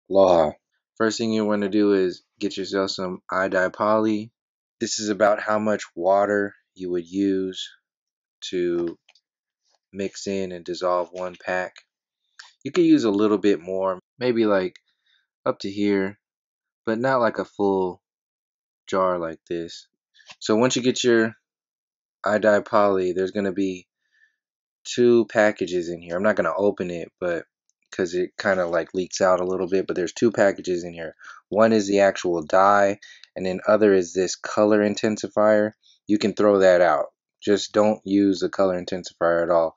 Aloha. First thing you want to do is get yourself some iodide poly. This is about how much water you would use to mix in and dissolve one pack. You could use a little bit more, maybe like up to here, but not like a full jar like this. So once you get your iodide poly, there's going to be two packages in here. I'm not going to open it, but because it kind of like leaks out a little bit, but there's two packages in here. One is the actual dye, and then other is this color intensifier. You can throw that out. Just don't use the color intensifier at all.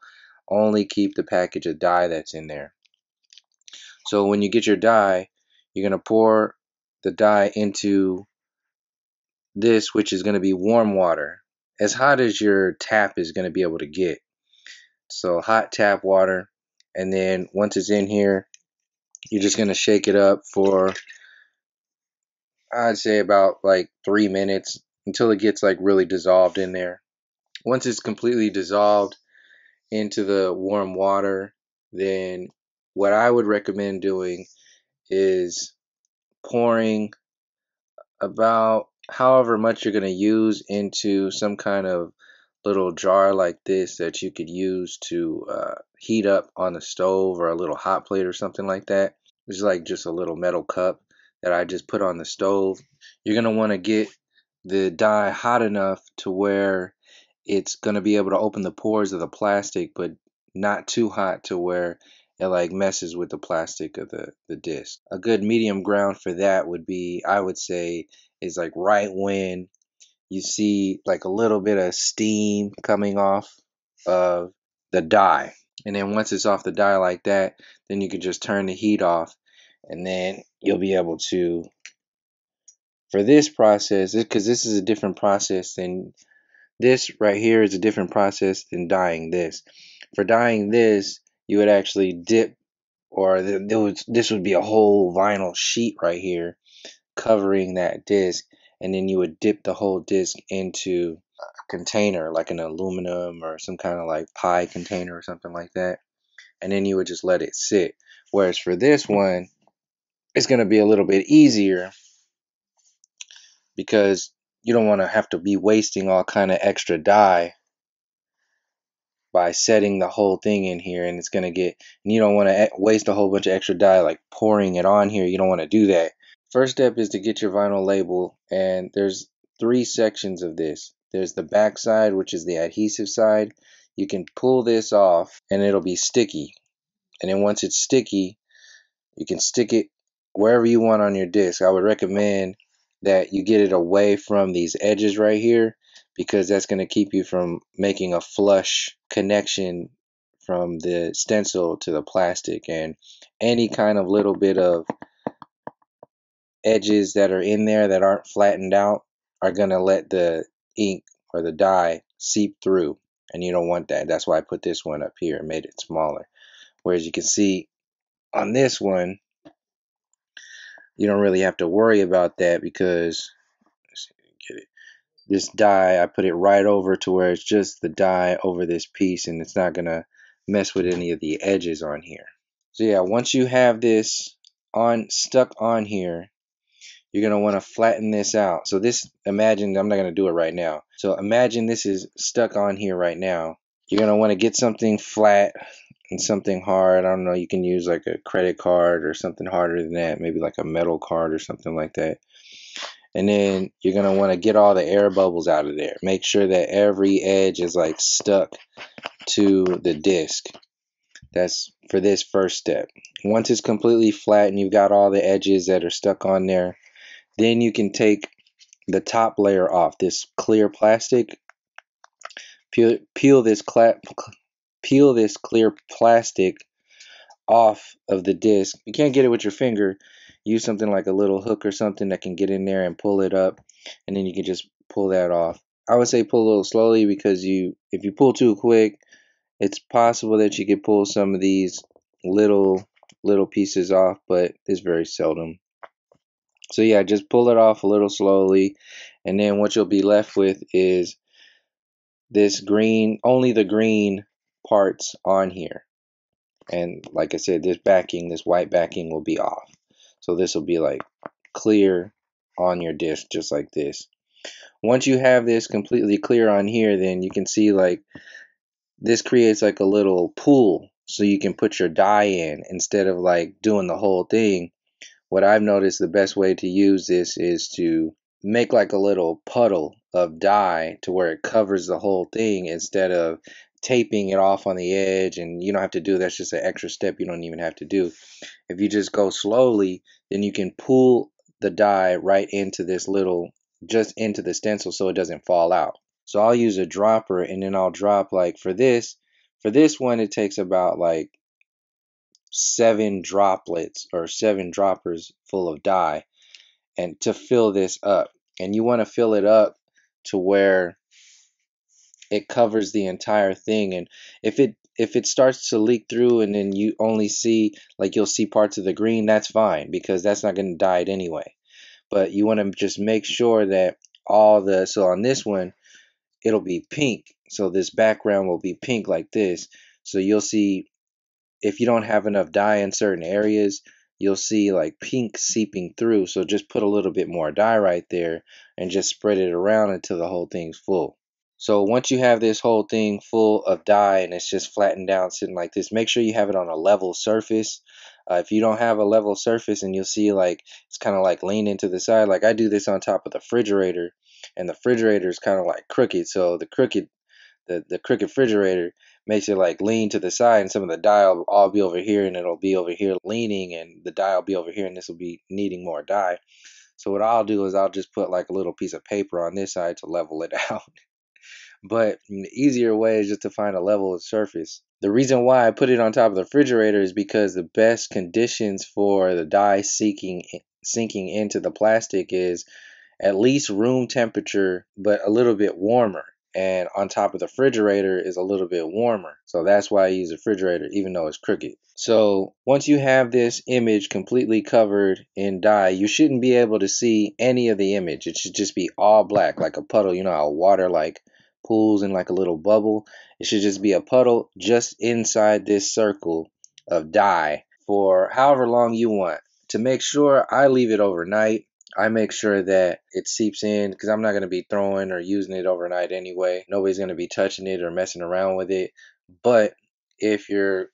Only keep the package of dye that's in there. So when you get your dye, you're going to pour the dye into this, which is going to be warm water, as hot as your tap is going to be able to get. So hot tap water, and then once it's in here, you're just gonna shake it up for, I'd say, about like 3 minutes until it gets like really dissolved in there. Once it's completely dissolved into the warm water, then what I would recommend doing is pouring about however much you're going to use into some kind of little jar like this that you could use to heat up on the stove, or a little hot plate or something like that. It's like just a little metal cup that I just put on the stove. You're going to want to get the dye hot enough to where it's going to be able to open the pores of the plastic, but not too hot to where it like messes with the plastic of the disc. A good medium ground for that would be, I would say, is like right when you see like a little bit of steam coming off of the dye. And then once it's off the dye like that, then you can just turn the heat off, and then you'll be able to, for this process, because this is a different process than this right here, is a different process than dyeing this. For dyeing this, you would actually dip, or this would be a whole vinyl sheet right here covering that disc, and then you would dip the whole disc into a container, like an aluminum or some kind of like pie container or something like that, and then you would just let it sit. Whereas for this one, it's going to be a little bit easier because you don't want to have to be wasting all kind of extra dye by setting the whole thing in here, and it's going to get, and you don't want to waste a whole bunch of extra dye like pouring it on here. You don't want to do that. First step is to get your vinyl label, and there's three sections of this. There's the back side, which is the adhesive side. You can pull this off and it'll be sticky, and then once it's sticky, you can stick it wherever you want on your disc. I would recommend that you get it away from these edges right here, because that's going to keep you from making a flush connection from the stencil to the plastic, and any kind of little bit of edges that are in there that aren't flattened out are going to let the ink or the dye seep through, and you don't want that. That's why I put this one up here and made it smaller. Whereas you can see on this one, you don't really have to worry about that, because let's see, get it. This dye, I put it right over to where it's just the dye over this piece, and it's not gonna mess with any of the edges on here. So yeah, once you have this on stuck on here, you're gonna want to flatten this out. So this, imagine, I'm not gonna do it right now. So imagine this is stuck on here right now. You're gonna want to get something flat and something hard. I don't know, you can use like a credit card or something harder than that, maybe like a metal card or something like that. And then you're going to want to get all the air bubbles out of there. Make sure that every edge is like stuck to the disc. That's for this first step. Once it's completely flat and you've got all the edges that are stuck on there, then you can take the top layer off, this clear plastic. Peel this clear plastic off of the disc. You can't get it with your finger. Use something like a little hook or something that can get in there and pull it up, and then you can just pull that off. I would say pull a little slowly, because if you pull too quick, it's possible that you could pull some of these little pieces off, but it's very seldom. So yeah, just pull it off a little slowly, and then what you'll be left with is this green, only the green parts on here. And like I said, this white backing will be off. So this will be like clear on your disc, just like this. Once you have this completely clear on here, then you can see like this creates like a little pool so you can put your dye in instead of like doing the whole thing. What I've noticed the best way to use this is to make like a little puddle of dye to where it covers the whole thing instead of taping it off on the edge. And you don't have to do that's just an extra step you don't even have to do. If you just go slowly, then you can pull the dye right into this little, just into the stencil so it doesn't fall out. So I'll use a dropper and then I'll drop like for this one it takes about like 7 droplets or 7 droppers full of dye and to fill this up. And you want to fill it up to where it covers the entire thing. And if it starts to leak through and then you only see like you'll see parts of the green, that's fine because that's not going to dye it anyway. But you want to just make sure that so on this one it'll be pink. So this background will be pink like this. So you'll see if you don't have enough dye in certain areas, you'll see like pink seeping through. So just put a little bit more dye right there and just spread it around until the whole thing's full. So once you have this whole thing full of dye and it's just flattened down sitting like this, make sure you have it on a level surface. If you don't have a level surface and you'll see like it's kind of like leaning to the side, like I do this on top of the refrigerator and the refrigerator is kind of like crooked. So the crooked refrigerator makes it like lean to the side and some of the dye will all be over here and it'll be over here leaning and the dye will be over here and this will be needing more dye. So what I'll do is I'll just put like a little piece of paper on this side to level it out. But the easier way is just to find a level surface. The reason why I put it on top of the refrigerator is because the best conditions for the dye sinking into the plastic is at least room temperature, but a little bit warmer. And on top of the refrigerator is a little bit warmer. So that's why I use a refrigerator, even though it's crooked. So once you have this image completely covered in dye, you shouldn't be able to see any of the image. It should just be all black, like a puddle. You know how water like pools in like a little bubble? It should just be a puddle just inside this circle of dye for however long you want. To make sure, I leave it overnight. I make sure that it seeps in because I'm not going to be throwing or using it overnight anyway. Nobody's going to be touching it or messing around with it. But if you're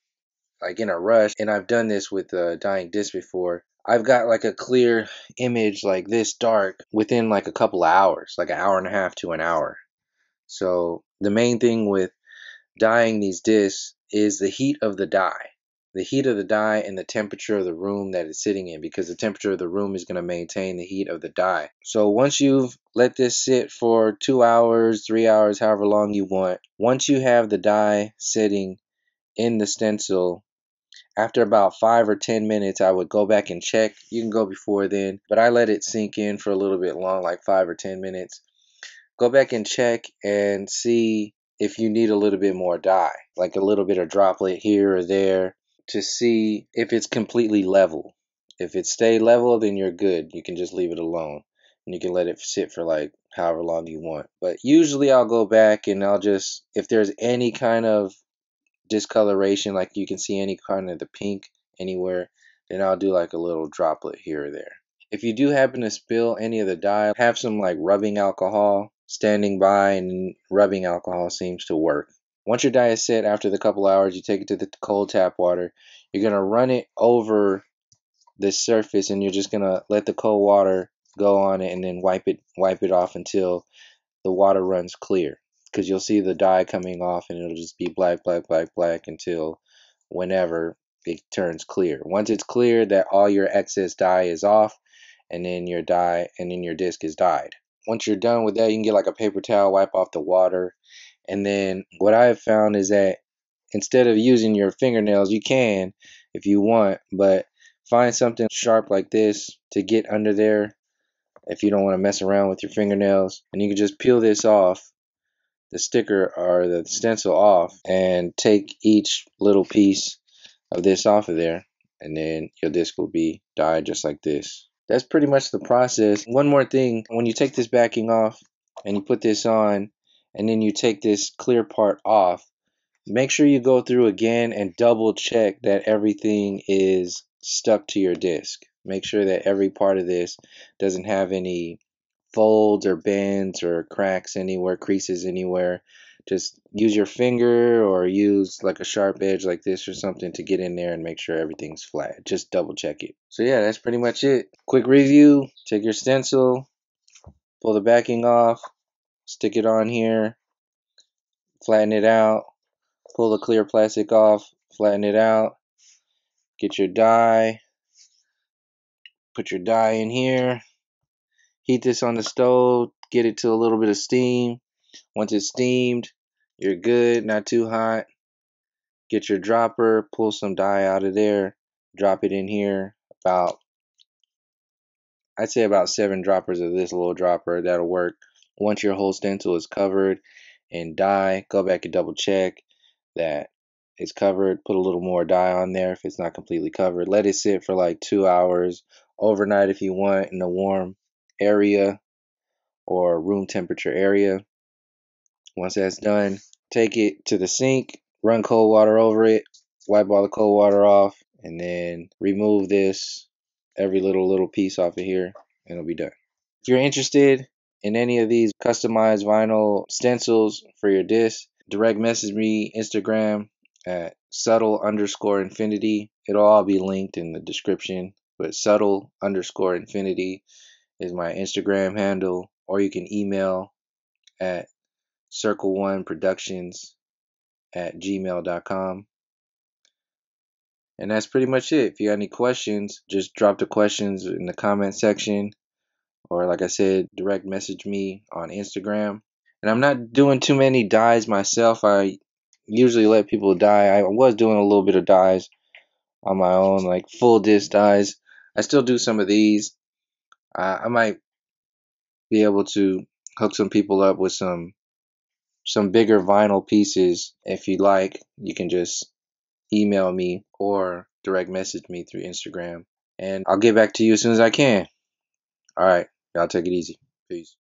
like in a rush, and I've done this with dyeing disc before, I've got like a clear image like this dark within like a couple of hours, like an hour and a half to an hour. So the main thing with dyeing these discs is the heat of the dye. The heat of the dye and the temperature of the room that it's sitting in, because the temperature of the room is going to maintain the heat of the dye. So once you've let this sit for 2 hours, 3 hours, however long you want, once you have the dye sitting in the stencil, after about 5 or 10 minutes, I would go back and check. You can go before then, but I let it sink in for a little bit long, like 5 or 10 minutes. Go back and check and see if you need a little bit more dye, like a little bit of droplet here or there, to see if it's completely level. If it stayed level, then you're good. You can just leave it alone and you can let it sit for like however long you want. But usually I'll go back and I'll just, if there's any kind of discoloration, like you can see any kind of the pink anywhere, then I'll do like a little droplet here or there. If you do happen to spill any of the dye, have some like rubbing alcohol standing by, and rubbing alcohol seems to work. Once your dye is set, after the couple hours, you take it to the cold tap water. You're going to run it over this surface and you're just going to let the cold water go on it and then wipe it off until the water runs clear, because you'll see the dye coming off and it'll just be black, black, black, black until whenever it turns clear. Once it's clear, that all your excess dye is off, and then your disc is dyed. Once you're done with that, you can get like a paper towel, wipe off the water, and then what I've found is that instead of using your fingernails, you can if you want, but find something sharp like this to get under there if you don't want to mess around with your fingernails, and you can just peel this off, the sticker or the stencil off, and take each little piece of this off of there, and then your disc will be dyed just like this. That's pretty much the process. One more thing, when you take this backing off and you put this on and then you take this clear part off, make sure you go through again and double check that everything is stuck to your disc. Make sure that every part of this doesn't have any folds or bends or cracks anywhere, creases anywhere. Just use your finger or use like a sharp edge like this or something to get in there and make sure everything's flat. Just double check it. So yeah, that's pretty much it. Quick review. Take your stencil, pull the backing off, stick it on here, flatten it out, pull the clear plastic off, flatten it out, get your die, put your die in here, heat this on the stove, get it to a little bit of steam. Once it's steamed, you're good, not too hot. Get your dropper, pull some dye out of there, drop it in here. I'd say about 7 droppers of this little dropper, that'll work. Once your whole stencil is covered in dye, go back and double check that it's covered. Put a little more dye on there if it's not completely covered. Let it sit for like 2 hours, overnight if you want, in a warm area or room temperature area. Once that's done, take it to the sink, run cold water over it, wipe all the cold water off, and then remove this, every little piece off of here, and it'll be done. If you're interested in any of these customized vinyl stencils for your disc, direct message me Instagram at subtle_infinity. It'll all be linked in the description, but subtle_infinity is my Instagram handle, or you can email at circle1productions@gmail.com. And that's pretty much it. If you got any questions, just drop the questions in the comment section, or like I said, direct message me on Instagram. And I'm not doing too many dyes myself. I usually let people dye. I was doing a little bit of dyes on my own, like full disc dyes. I still do some of these. I might be able to hook some people up with some bigger vinyl pieces. If you like, you can just email me or direct message me through Instagram, and I'll get back to you as soon as I can. All right, y'all take it easy. Peace.